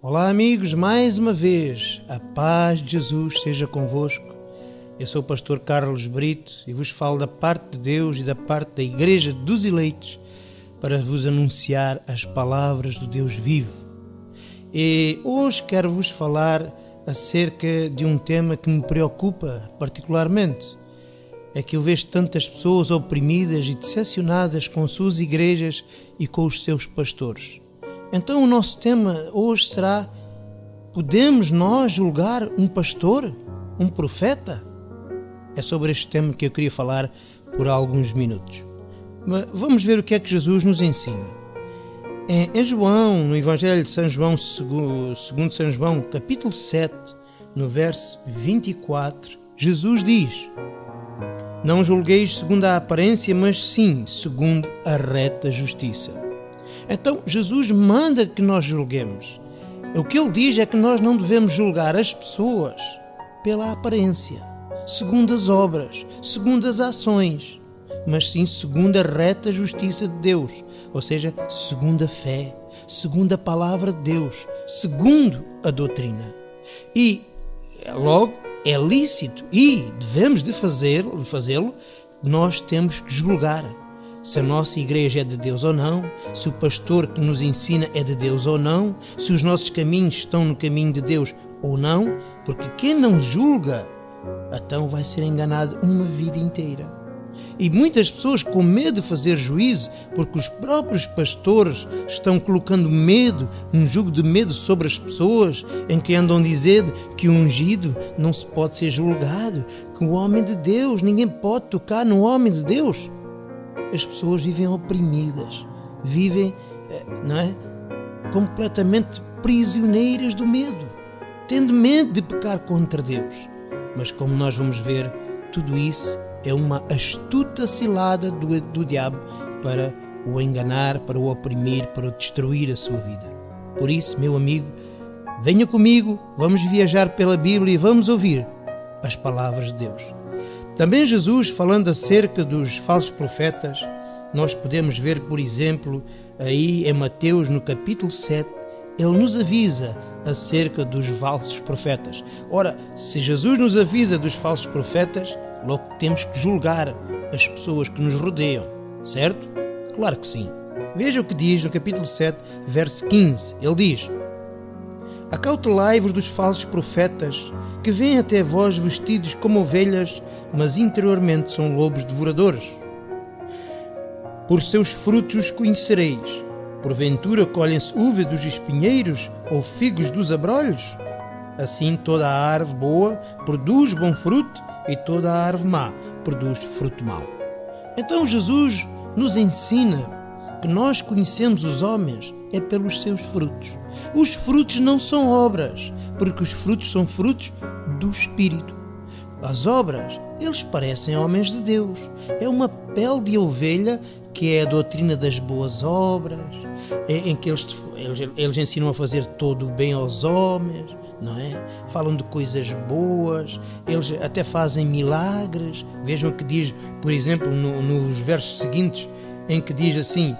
Olá amigos, mais uma vez, a paz de Jesus seja convosco. Eu sou o pastor Carlos Brito e vos falo da parte de Deus e da parte da Igreja dos Eleitos para vos anunciar as palavras do Deus vivo. E hoje quero vos falar acerca de um tema que me preocupa particularmente. É que eu vejo tantas pessoas oprimidas e decepcionadas com suas igrejas e com os seus pastores. Então o nosso tema hoje será: podemos nós julgar um pastor, um profeta? É sobre este tema que eu queria falar por alguns minutos. Mas vamos ver o que é que Jesus nos ensina. Em João, no Evangelho de São João, segundo São João, capítulo 7, no verso 24, Jesus diz: não julgueis segundo a aparência, mas sim segundo a reta justiça. Então Jesus manda que nós julguemos. O que ele diz é que nós não devemos julgar as pessoas pela aparência, segundo as obras, segundo as ações, mas sim segundo a reta justiça de Deus, ou seja, segundo a fé, segundo a palavra de Deus, segundo a doutrina. E logo é lícito e devemos de fazê-lo, nós temos que julgar se a nossa igreja é de Deus ou não, se o pastor que nos ensina é de Deus ou não, se os nossos caminhos estão no caminho de Deus ou não, porque quem não julga, então vai ser enganado uma vida inteira. E muitas pessoas com medo de fazer juízo, porque os próprios pastores estão colocando medo, um jugo de medo sobre as pessoas, em que andam dizendo que o ungido não se pode ser julgado, que o homem de Deus, ninguém pode tocar no homem de Deus. As pessoas vivem oprimidas, vivem, completamente prisioneiras do medo, tendo medo de pecar contra Deus. Mas como nós vamos ver, tudo isso é uma astuta cilada do diabo para o enganar, para o oprimir, para o destruir a sua vida. Por isso, meu amigo, venha comigo, vamos viajar pela Bíblia e vamos ouvir as palavras de Deus. Também Jesus, falando acerca dos falsos profetas, nós podemos ver, por exemplo, aí em Mateus, no capítulo 7, ele nos avisa acerca dos falsos profetas. Ora, se Jesus nos avisa dos falsos profetas, logo temos que julgar as pessoas que nos rodeiam, certo? Claro que sim. Veja o que diz no capítulo 7, verso 15. Ele diz: acautelai-vos dos falsos profetas, que vêm até vós vestidos como ovelhas, mas interiormente são lobos devoradores. Por seus frutos os conhecereis. Porventura colhem-se uvas dos espinheiros ou figos dos abrolhos? Assim toda a árvore boa produz bom fruto, e toda a árvore má produz fruto mau. Então Jesus nos ensina que nós conhecemos os homens é pelos seus frutos. Os frutos não são obras, porque os frutos são frutos do Espírito. As obras, eles parecem homens de Deus. É uma pele de ovelha, que é a doutrina das boas obras, em que eles ensinam a fazer todo o bem aos homens, não é? Falam de coisas boas, eles até fazem milagres. Vejam o que diz, por exemplo, nos versos seguintes, em que diz assim,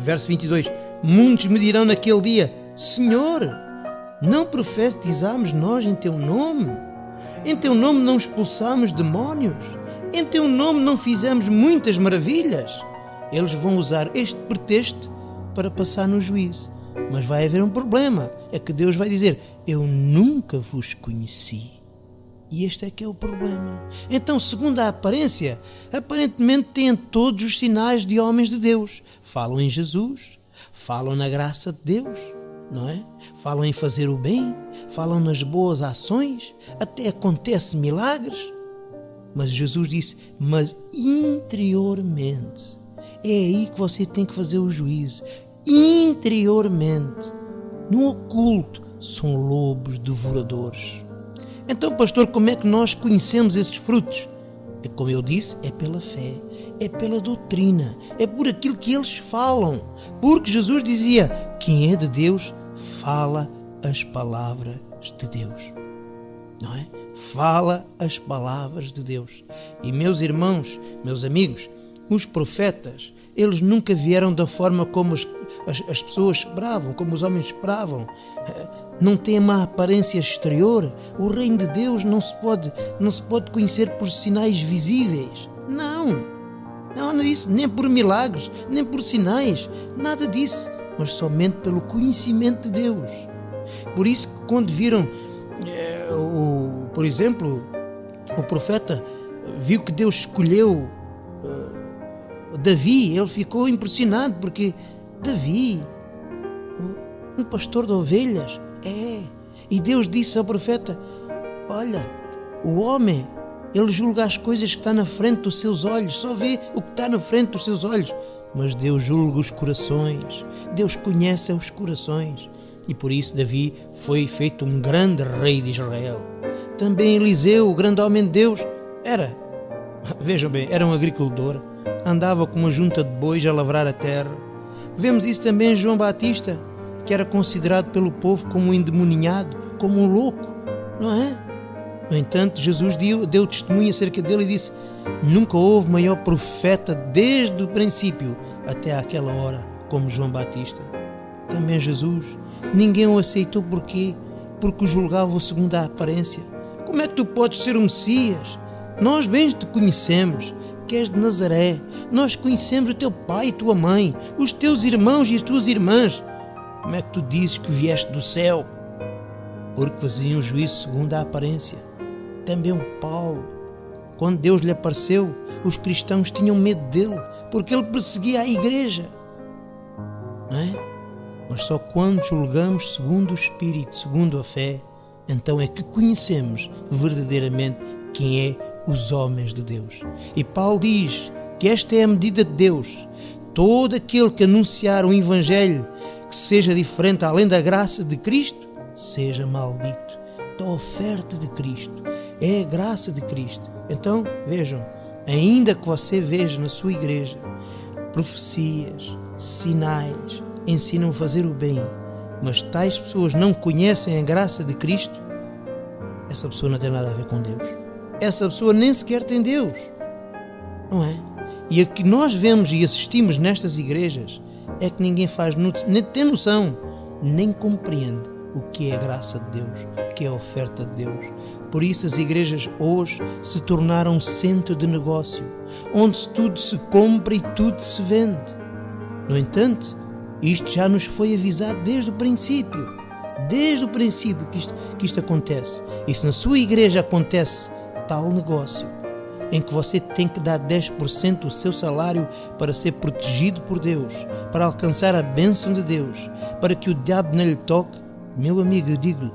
verso 22, muitos me dirão naquele dia: Senhor, não profetizamos nós em teu nome? Em teu nome não expulsamos demónios? Em teu nome não fizemos muitas maravilhas? Eles vão usar este pretexto para passar no juízo. Mas vai haver um problema, é que Deus vai dizer: eu nunca vos conheci. E este é que é o problema. Então, segundo a aparência, aparentemente têm todos os sinais de homens de Deus. Falam em Jesus, falam na graça de Deus, não é? Falam em fazer o bem, falam nas boas ações, até acontecem milagres. Mas Jesus disse: mas interiormente, é aí que você tem que fazer o juízo. Interiormente, no oculto, são lobos devoradores. Então, pastor, como é que nós conhecemos esses frutos? É como eu disse, é pela fé, é pela doutrina, é por aquilo que eles falam. Porque Jesus dizia: quem é de Deus, fala as palavras de Deus. Não é? Fala as palavras de Deus. E meus irmãos, meus amigos, os profetas, eles nunca vieram da forma como as pessoas esperavam, como os homens esperavam. Não tem uma aparência exterior. O reino de Deus não se pode conhecer por sinais visíveis. Não é isso, nem por milagres, nem por sinais, nada disso, mas somente pelo conhecimento de Deus. Por isso que quando viram, por exemplo, o profeta viu que Deus escolheu Davi, ele ficou impressionado, porque Davi, um pastor de ovelhas, e Deus disse ao profeta: olha, o homem, ele julga as coisas que estão na frente dos seus olhos, só vê o que está na frente dos seus olhos, mas Deus julga os corações, Deus conhece os corações, e por isso Davi foi feito um grande rei de Israel. Também Eliseu, o grande homem de Deus, vejam bem, era um agricultor, andava com uma junta de bois a lavrar a terra. Vemos isso também em João Batista, que era considerado pelo povo como um endemoninhado, como um louco, não é? No entanto, Jesus deu testemunho acerca dele e disse: nunca houve maior profeta desde o princípio até àquela hora como João Batista. Também Jesus, ninguém o aceitou. Porquê? Porque o julgavam segundo a aparência. Como é que tu podes ser o Messias? Nós bem te conhecemos, que és de Nazaré. Nós conhecemos o teu pai e tua mãe, os teus irmãos e as tuas irmãs. Como é que tu dizes que vieste do céu? Porque faziam juízo segundo a aparência. Também o Paulo, quando Deus lhe apareceu, os cristãos tinham medo dele, porque ele perseguia a igreja, não é? Mas só quando julgamos segundo o Espírito, segundo a fé, então é que conhecemos verdadeiramente quem é os homens de Deus. E Paulo diz que esta é a medida de Deus: todo aquele que anunciar um evangelho que seja diferente além da graça de Cristo, seja maldito. Da oferta de Cristo é a graça de Cristo. Então, vejam, ainda que você veja na sua igreja profecias, sinais, ensinam a fazer o bem, mas tais pessoas não conhecem a graça de Cristo, essa pessoa não tem nada a ver com Deus. Essa pessoa nem sequer tem Deus, não é? E o que nós vemos e assistimos nestas igrejas é que ninguém nem tem noção, nem compreende o que é a graça de Deus, o que é a oferta de Deus. Por isso as igrejas hoje se tornaram um centro de negócio, onde tudo se compra e tudo se vende. No entanto, isto já nos foi avisado desde o princípio que isto acontece. E se na sua igreja acontece tal negócio, em que você tem que dar 10% do seu salário para ser protegido por Deus, para alcançar a bênção de Deus, para que o diabo não lhe toque, meu amigo, eu digo-lhe,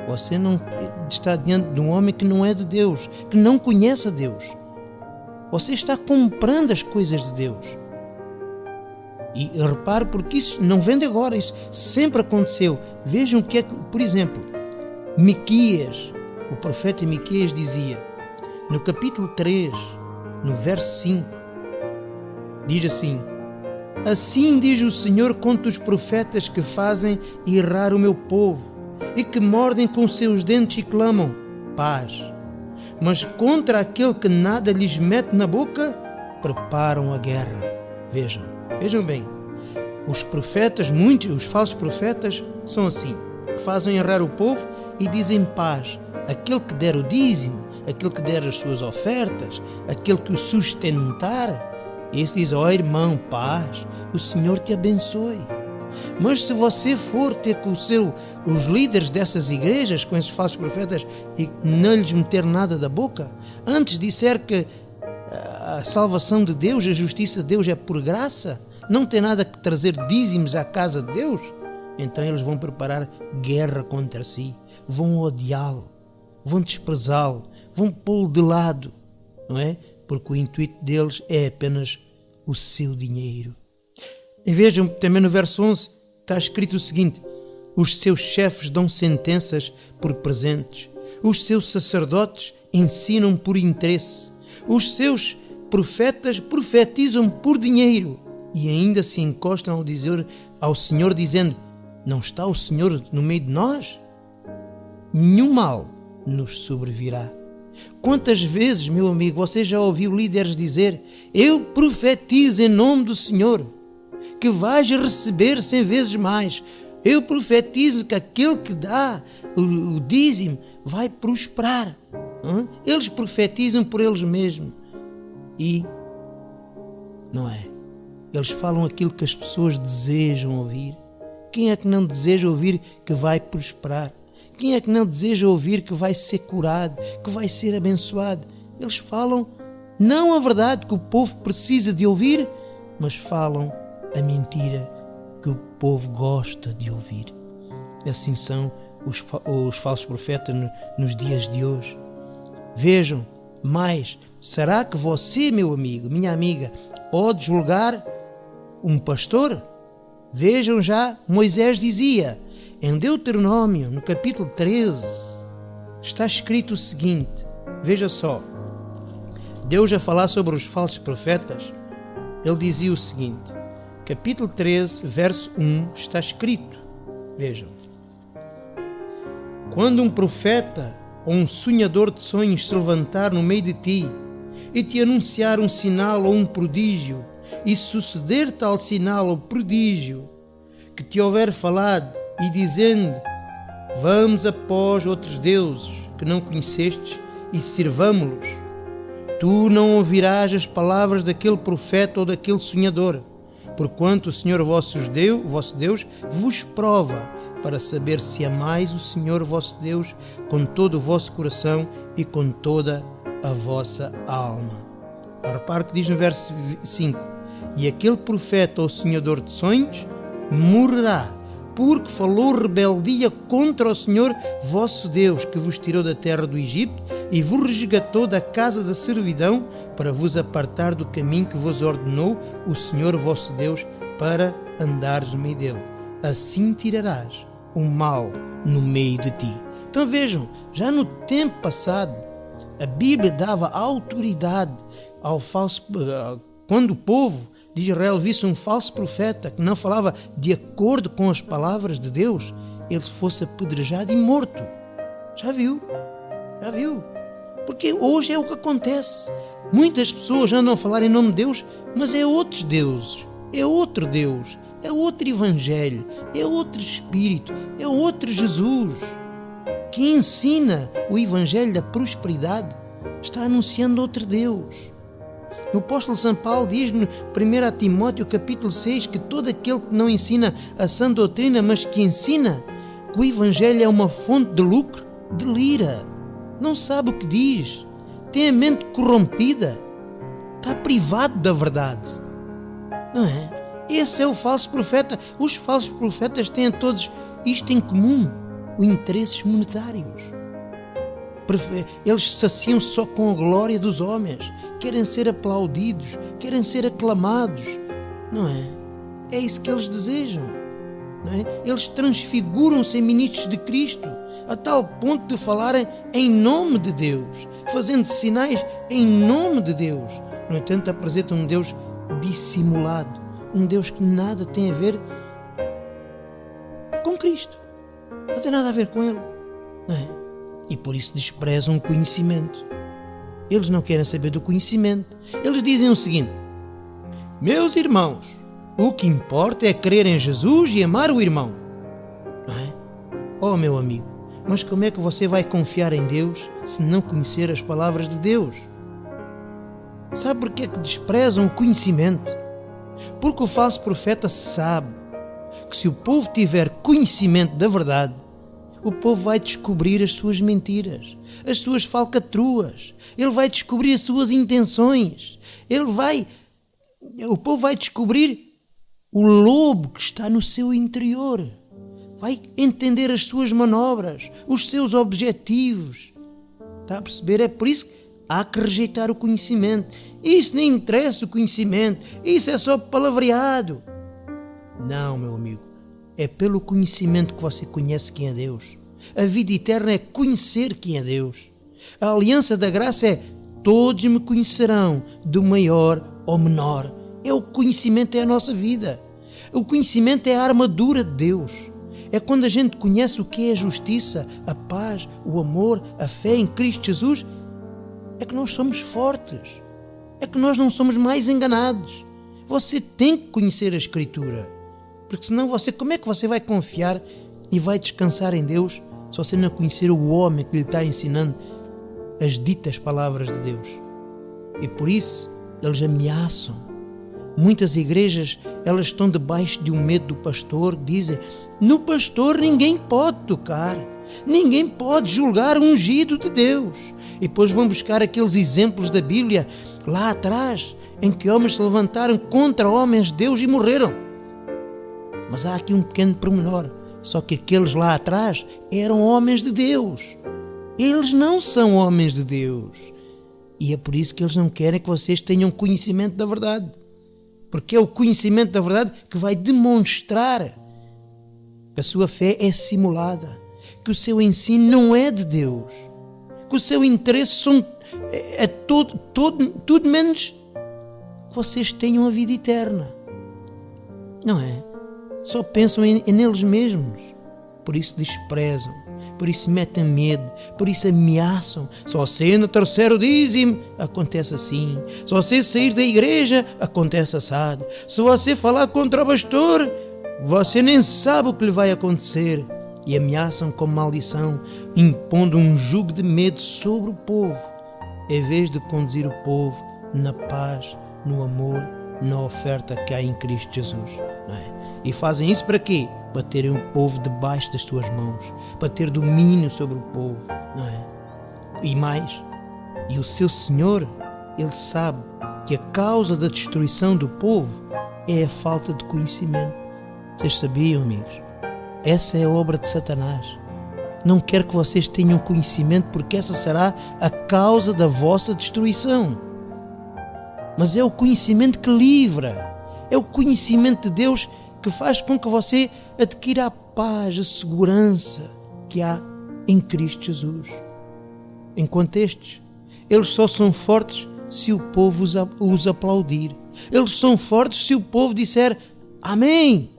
você não está diante de um homem que não é de Deus, que não conhece a Deus. Você está comprando as coisas de Deus. E repare, porque isso não vem de agora, isso sempre aconteceu. Vejam o que é que, por exemplo, Miqueias, o profeta Miqueias dizia, no capítulo 3, no verso 5, diz assim: assim diz o Senhor contra os profetas que fazem errar o meu povo e que mordem com seus dentes e clamam paz, mas contra aquele que nada lhes mete na boca, preparam a guerra. Vejam bem, os profetas, os falsos profetas são assim, que fazem errar o povo e dizem paz. Aquele que der o dízimo, aquele que der as suas ofertas, aquele que o sustentar, esse diz: ó irmão, paz, o Senhor te abençoe. Mas se você for ter com os líderes dessas igrejas, com esses falsos profetas, e não lhes meter nada da boca, antes disser que a salvação de Deus, a justiça de Deus é por graça, não tem nada que trazer dízimos à casa de Deus, então eles vão preparar guerra contra si, vão odiá-lo, vão desprezá-lo, vão pô-lo de lado, não é? Porque o intuito deles é apenas o seu dinheiro. E vejam, também no verso 11 está escrito o seguinte: os seus chefes dão sentenças por presentes, os seus sacerdotes ensinam por interesse, os seus profetas profetizam por dinheiro e ainda se encostam ao Senhor dizendo: não está o Senhor no meio de nós? Nenhum mal nos sobrevirá. Quantas vezes, meu amigo, você já ouviu líderes dizer: eu profetizo em nome do Senhor? que vais receber 100 vezes mais. Eu profetizo que aquele que dá o dízimo vai prosperar. Eles profetizam por eles mesmos. E, não é? Eles falam aquilo que as pessoas desejam ouvir. Quem é que não deseja ouvir que vai prosperar? Quem é que não deseja ouvir que vai ser curado, que vai ser abençoado? Eles falam não a verdade que o povo precisa de ouvir, mas falam a mentira que o povo gosta de ouvir. Assim são os falsos profetas nos dias de hoje. Vejam, mas será que você, meu amigo, minha amiga, pode julgar um pastor? Vejam já, Moisés dizia, em Deuteronômio, no capítulo 13, está escrito o seguinte, veja só, Deus a falar sobre os falsos profetas, ele dizia o seguinte, capítulo 13, verso 1, está escrito, vejam, quando um profeta ou um sonhador de sonhos se levantar no meio de ti e te anunciar um sinal ou um prodígio, e suceder tal sinal ou prodígio que te houver falado, e dizendo, vamos após outros deuses que não conhecestes e servamo-los, tu não ouvirás as palavras daquele profeta ou daquele sonhador, porquanto o Senhor vosso Deus vos prova, para saber se amais o Senhor vosso Deus com todo o vosso coração e com toda a vossa alma. Repare que diz no verso 5, e aquele profeta ou sonhador de sonhos morrerá, porque falou rebeldia contra o Senhor vosso Deus, que vos tirou da terra do Egito e vos resgatou da casa da servidão, para vos apartar do caminho que vos ordenou o Senhor vosso Deus, para andares no meio dele. Assim tirarás o mal no meio de ti. Então vejam, já no tempo passado, a Bíblia dava autoridade ao falso, quando o povo de Israel visse um falso profeta que não falava de acordo com as palavras de Deus, ele fosse apedrejado e morto. Já viu? Já viu? Porque hoje é o que acontece. Muitas pessoas andam a falar em nome de Deus, mas é outros deuses, é outro Deus, é outro Evangelho, é outro Espírito, é outro Jesus, que ensina o Evangelho da prosperidade, está anunciando outro Deus. O apóstolo São Paulo diz no 1 Timóteo capítulo 6 que todo aquele que não ensina a sã doutrina, mas que ensina que o Evangelho é uma fonte de lucro, delira, não sabe o que diz, tem a mente corrompida, está privado da verdade, não é? Esse é o falso profeta. Os falsos profetas têm todos isto em comum, os interesses monetários. Eles saciam só com a glória dos homens, querem ser aplaudidos, querem ser aclamados, não é? É isso que eles desejam, não é? Eles transfiguram-se em ministros de Cristo, a tal ponto de falarem em nome de Deus, fazendo sinais em nome de Deus. No entanto, apresentam um Deus dissimulado, um Deus que nada tem a ver com Cristo, não tem nada a ver com Ele, não é? E por isso desprezam o conhecimento. Eles não querem saber do conhecimento. Eles dizem o seguinte: meus irmãos, o que importa é crer em Jesus e amar o irmão, não é? Oh, meu amigo, mas como é que você vai confiar em Deus se não conhecer as palavras de Deus? Sabe por que é que desprezam o conhecimento? Porque o falso profeta sabe que se o povo tiver conhecimento da verdade, o povo vai descobrir as suas mentiras, as suas falcatruas, ele vai descobrir as suas intenções, o povo vai descobrir o lobo que está no seu interior, vai entender as suas manobras, os seus objetivos. Está a perceber? É por isso que há que rejeitar o conhecimento. Isso nem interessa o conhecimento, isso é só palavreado. Não, meu amigo, é pelo conhecimento que você conhece quem é Deus. A vida eterna é conhecer quem é Deus. A aliança da graça é todos me conhecerão, do maior ao menor. É o conhecimento, é a nossa vida. O conhecimento é a armadura de Deus. É quando a gente conhece o que é a justiça, a paz, o amor, a fé em Cristo Jesus, é que nós somos fortes. É que nós não somos mais enganados. Você tem que conhecer a Escritura, porque senão como é que você vai confiar e vai descansar em Deus se você não conhecer o homem que lhe está ensinando as ditas palavras de Deus? E por isso eles ameaçam. Muitas igrejas, elas estão debaixo de um medo do pastor, dizem: no pastor ninguém pode tocar, ninguém pode julgar o ungido de Deus. E depois vão buscar aqueles exemplos da Bíblia lá atrás, em que homens se levantaram contra homens de Deus e morreram. Mas há aqui um pequeno pormenor: só que aqueles lá atrás eram homens de Deus. Eles não são homens de Deus. E é por isso que eles não querem que vocês tenham conhecimento da verdade. Porque é o conhecimento da verdade que vai demonstrar que a sua fé é simulada, que o seu ensino não é de Deus, que o seu interesse é tudo menos que vocês tenham a vida eterna. Não é? Só pensam neles mesmos. Por isso desprezam, por isso metem medo, por isso ameaçam. Só se no terceiro dízimo, acontece assim. Se você sair da igreja, acontece assado. Se você falar contra o pastor, você nem sabe o que lhe vai acontecer. E ameaçam com maldição, impondo um jugo de medo sobre o povo, em vez de conduzir o povo na paz, no amor, na oferta que há em Cristo Jesus. Não é? E fazem isso para quê? Para terem o povo debaixo das suas mãos, para ter domínio sobre o povo, não é? E mais, e o seu Senhor, Ele sabe que a causa da destruição do povo é a falta de conhecimento. Vocês sabiam, amigos? Essa é a obra de Satanás. Não quer que vocês tenham conhecimento, porque essa será a causa da vossa destruição. Mas é o conhecimento que livra, é o conhecimento de Deus que faz com que você adquira a paz, a segurança que há em Cristo Jesus. Enquanto estes, eles só são fortes se o povo os aplaudir. Eles são fortes se o povo disser amém.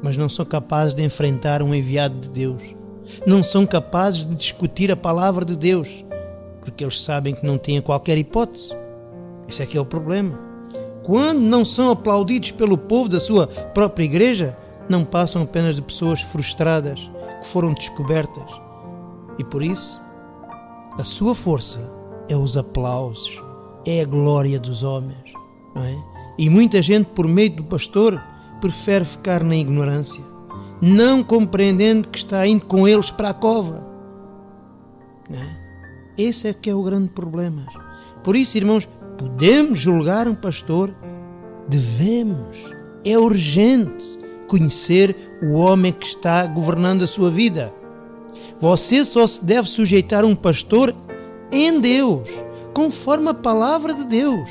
Mas não são capazes de enfrentar um enviado de Deus. Não são capazes de discutir a palavra de Deus, porque eles sabem que não têm qualquer hipótese. Esse é que é o problema. Quando não são aplaudidos pelo povo da sua própria igreja, não passam apenas de pessoas frustradas que foram descobertas. E por isso, a sua força é os aplausos, é a glória dos homens, não é? E muita gente, por meio do pastor, prefere ficar na ignorância, não compreendendo que está indo com eles para a cova. Não é? Esse é que é o grande problema. Por isso, irmãos, podemos julgar um pastor? Devemos. É urgente conhecer o homem que está governando a sua vida. Você só se deve sujeitar a um pastor em Deus, conforme a palavra de Deus.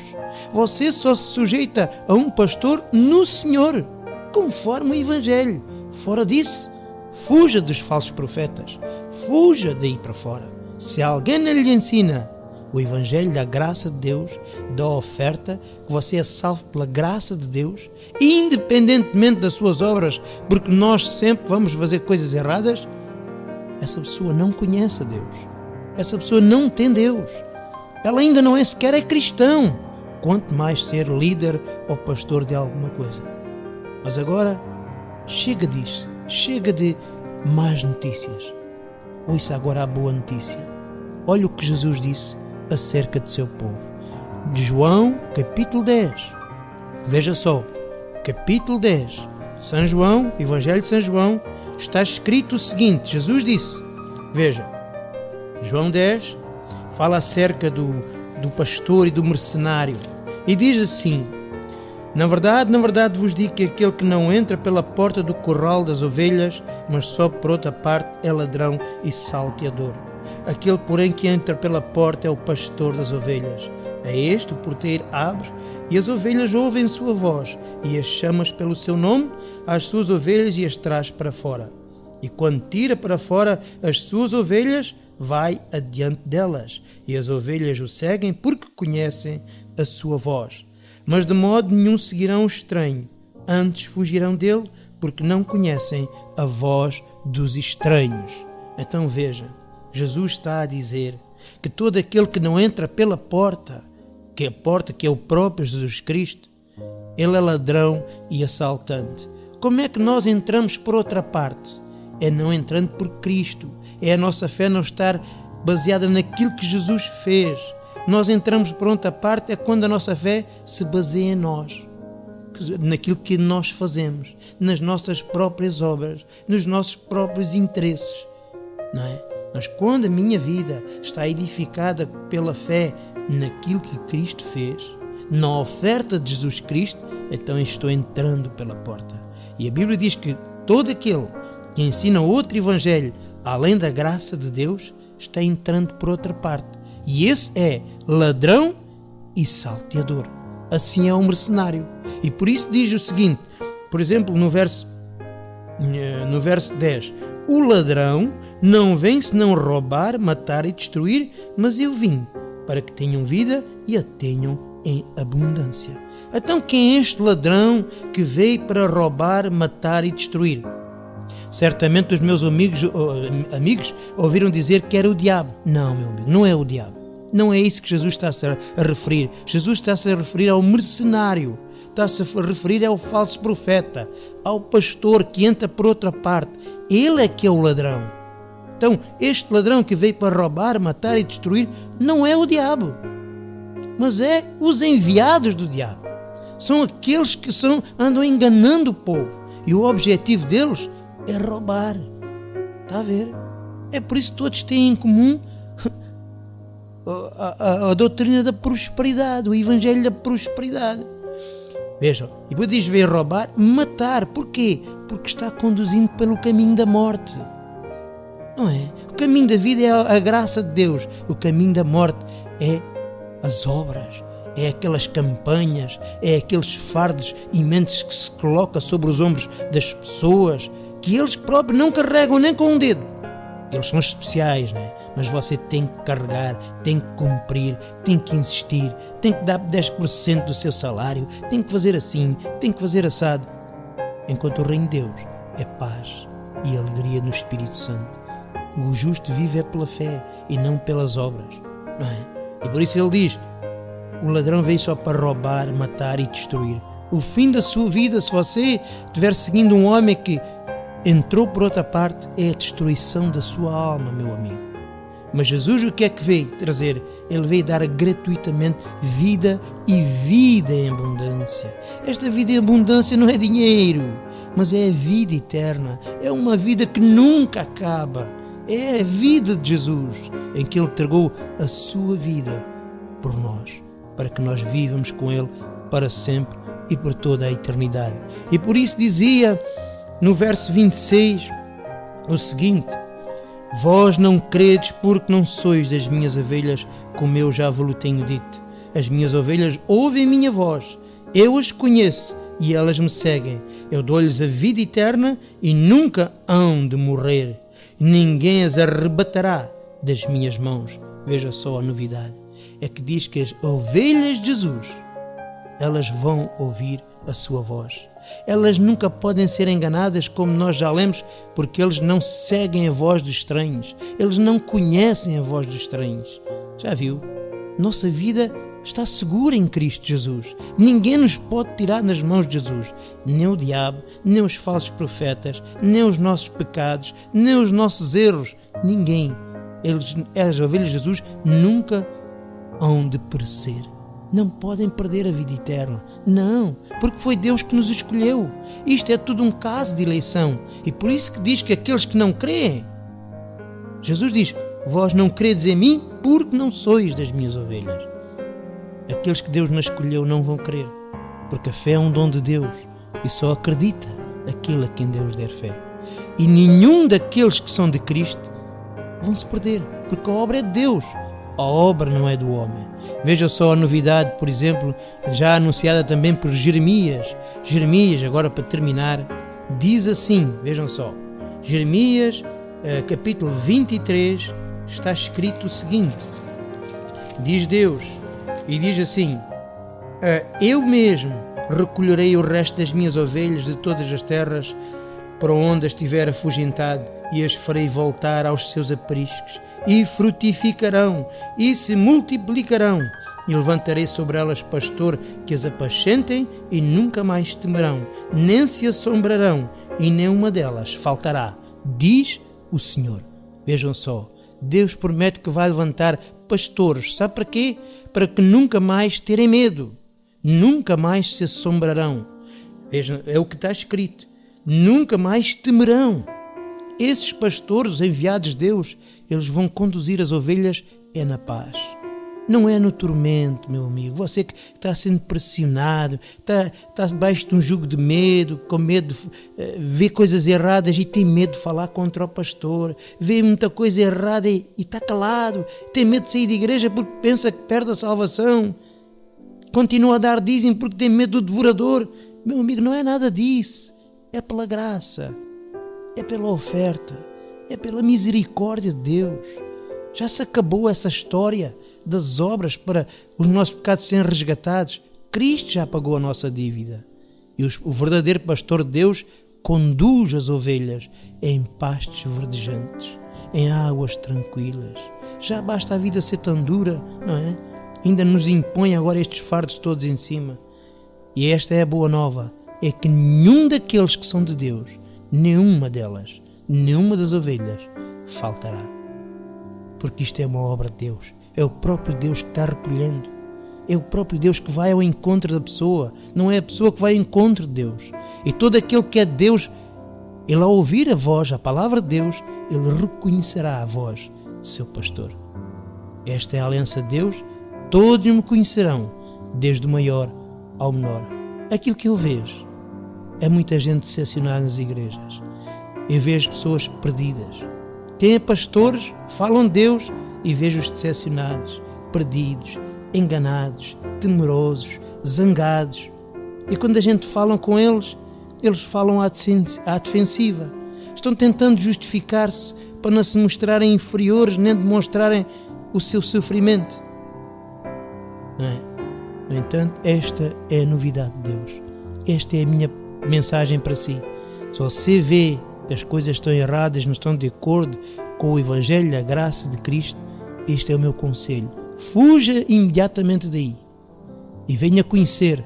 Você só se sujeita a um pastor no Senhor, conforme o Evangelho. Fora disso, fuja dos falsos profetas. Fuja daí para fora. Se alguém não lhe ensina o Evangelho da graça de Deus, da oferta, que você é salvo pela graça de Deus, independentemente das suas obras, porque nós sempre vamos fazer coisas erradas, essa pessoa não conhece a Deus. Essa pessoa não tem Deus. Ela ainda não é sequer cristão, quanto mais ser líder ou pastor de alguma coisa. Mas agora, chega disso. Chega de más notícias. Ouça agora a boa notícia. Olha o que Jesus disse acerca de seu povo. De João, capítulo 10. Veja só, capítulo 10. São João, Evangelho de São João, está escrito o seguinte. Jesus disse, veja, João 10 fala acerca do pastor e do mercenário. E diz assim: na verdade vos digo que aquele que não entra pela porta do curral das ovelhas, mas sobe por outra parte, é ladrão e salteador. Aquele, porém, que entra pela porta é o pastor das ovelhas. A este o porteiro abre, e as ovelhas ouvem sua voz, e as chamas pelo seu nome às suas ovelhas e as traz para fora. E quando tira para fora as suas ovelhas, vai adiante delas, e as ovelhas o seguem porque conhecem a sua voz. Mas de modo nenhum seguirão o estranho, antes fugirão dele, porque não conhecem a voz dos estranhos. Então veja, Jesus está a dizer que todo aquele que não entra pela porta, que é a porta que é o próprio Jesus Cristo, ele é ladrão e assaltante. Como é que nós entramos por outra parte? É não entrando por Cristo. É a nossa fé não estar baseada naquilo que Jesus fez. Nós entramos por outra parte é quando a nossa fé se baseia em nós, naquilo que nós fazemos, nas nossas próprias obras, nos nossos próprios interesses, não é? Mas quando a minha vida está edificada pela fé naquilo que Cristo fez, na oferta de Jesus Cristo, então estou entrando pela porta. E a Bíblia diz que todo aquele que ensina outro evangelho além da graça de Deus está entrando por outra parte. E esse é ladrão e salteador. Assim é um mercenário. E por isso diz o seguinte, por exemplo, no verso 10, o ladrão não vem senão roubar, matar e destruir, mas eu vim para que tenham vida e a tenham em abundância. Então quem é este ladrão que veio para roubar, matar e destruir? Certamente os meus amigos ouviram dizer que era o diabo. Não, meu amigo, não é o diabo. Não é isso que Jesus está-se a referir. Jesus está-se a referir ao mercenário. Está-se a referir ao falso profeta, ao pastor que entra por outra parte. Ele é que é o ladrão. Então, este ladrão que veio para roubar, matar e destruir, não é o diabo, mas é os enviados do diabo. São aqueles que andam enganando o povo. E o objetivo deles é roubar. Está a ver? É por isso que todos têm em comum a doutrina da prosperidade, o evangelho da prosperidade. Vejam, e depois diz, veio roubar, matar. Porquê? Porque está conduzindo pelo caminho da morte. Não é? O caminho da vida é a graça de Deus. O caminho da morte é as obras, é aquelas campanhas, é aqueles fardos imensos que se coloca sobre os ombros das pessoas, que eles próprios não carregam nem com um dedo. Eles são especiais, não é? Mas você tem que carregar, tem que cumprir, tem que insistir, tem que dar 10% do seu salário, tem que fazer assim, tem que fazer assado. Enquanto o reino de Deus é paz e alegria no Espírito Santo. O justo vive é pela fé e não pelas obras, não é? E por isso ele diz, o ladrão veio só para roubar, matar e destruir. O fim da sua vida, se você estiver seguindo um homem que entrou por outra parte, é a destruição da sua alma, meu amigo. Mas Jesus o que é que veio trazer? Ele veio dar gratuitamente vida e vida em abundância. Esta vida em abundância não é dinheiro, mas é a vida eterna. É uma vida que nunca acaba. É a vida de Jesus, em que Ele entregou a sua vida por nós, para que nós vivamos com Ele para sempre e por toda a eternidade. E por isso dizia no verso 26 o seguinte, vós não credes porque não sois das minhas ovelhas, como eu já vos tenho dito. As minhas ovelhas ouvem a minha voz, eu as conheço e elas me seguem. Eu dou-lhes a vida eterna e nunca hão de morrer. Ninguém as arrebatará das minhas mãos. Veja só a novidade. É que diz que as ovelhas de Jesus, elas vão ouvir a sua voz. Elas nunca podem ser enganadas, como nós já lemos, porque eles não seguem a voz dos estranhos. Eles não conhecem a voz dos estranhos. Já viu? Nossa vida está segura em Cristo Jesus. Ninguém nos pode tirar nas mãos de Jesus. Nem o diabo, nem os falsos profetas, nem os nossos pecados, nem os nossos erros. Ninguém. As ovelhas de Jesus nunca hão de perecer. Não podem perder a vida eterna. Não, porque foi Deus que nos escolheu. Isto é tudo um caso de eleição. E por isso que diz que aqueles que não creem, Jesus diz, vós não credes em mim porque não sois das minhas ovelhas. Aqueles que Deus não escolheu não vão crer, porque a fé é um dom de Deus e só acredita aquele a quem Deus der fé. E nenhum daqueles que são de Cristo vão se perder, porque a obra é de Deus, a obra não é do homem. Veja só a novidade, por exemplo, já anunciada também por Jeremias. Jeremias, agora para terminar, diz assim, vejam só, Jeremias, capítulo 23, está escrito o seguinte, diz Deus, e diz assim, eu mesmo recolherei o resto das minhas ovelhas de todas as terras para onde as tiver afugentado e as farei voltar aos seus apriscos e frutificarão e se multiplicarão e levantarei sobre elas pastor que as apacentem e nunca mais temerão, nem se assombrarão e nenhuma delas faltará, diz o Senhor. Vejam só, Deus promete que vai levantar pastores, sabe para quê? Para que nunca mais terem medo, nunca mais se assombrarão. Vejam, é o que está escrito, nunca mais temerão. Esses pastores, os enviados de Deus, eles vão conduzir as ovelhas na paz. Não é no tormento, meu amigo. Você que está sendo pressionado, está debaixo de um jugo de medo, com medo de ver coisas erradas e tem medo de falar contra o pastor, vê muita coisa errada e está calado, tem medo de sair da igreja porque pensa que perde a salvação, continua a dar dízimo porque tem medo do devorador. Meu amigo, não é nada disso. É pela graça, é pela oferta, é pela misericórdia de Deus. Já se acabou essa história das obras para os nossos pecados serem resgatados. Cristo já pagou a nossa dívida. E o verdadeiro pastor de Deus conduz as ovelhas em pastos verdejantes, em águas tranquilas. Já basta a vida ser tão dura, não é? Ainda nos impõe agora estes fardos todos em cima. E esta é a boa nova, é que nenhum daqueles que são de Deus, nenhuma delas, nenhuma das ovelhas faltará. Porque isto é uma obra de Deus. É o próprio Deus que está recolhendo. É o próprio Deus que vai ao encontro da pessoa. Não é a pessoa que vai ao encontro de Deus. E todo aquele que é de Deus, ele ao ouvir a voz, a palavra de Deus, ele reconhecerá a voz de seu pastor. Esta é a aliança de Deus. Todos me conhecerão, desde o maior ao menor. Aquilo que eu vejo é muita gente decepcionada nas igrejas. Eu vejo pessoas perdidas. Tem pastores, falam de Deus e vejo-os decepcionados, perdidos, enganados, temerosos, zangados. E quando a gente fala com eles, eles falam à defensiva. Estão tentando justificar-se para não se mostrarem inferiores nem demonstrarem o seu sofrimento. Não é? No entanto, esta é a novidade de Deus. Esta é a minha mensagem para si. Se você vê que as coisas estão erradas, não estão de acordo com o Evangelho, a graça de Cristo, este é o meu conselho. Fuja imediatamente daí e venha conhecer,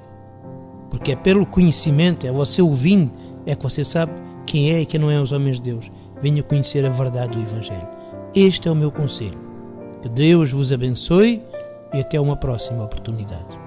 porque é pelo conhecimento, é você ouvindo, é que você sabe quem é e quem não é os homens de Deus. Venha conhecer a verdade do Evangelho. Este é o meu conselho. Que Deus vos abençoe e até uma próxima oportunidade.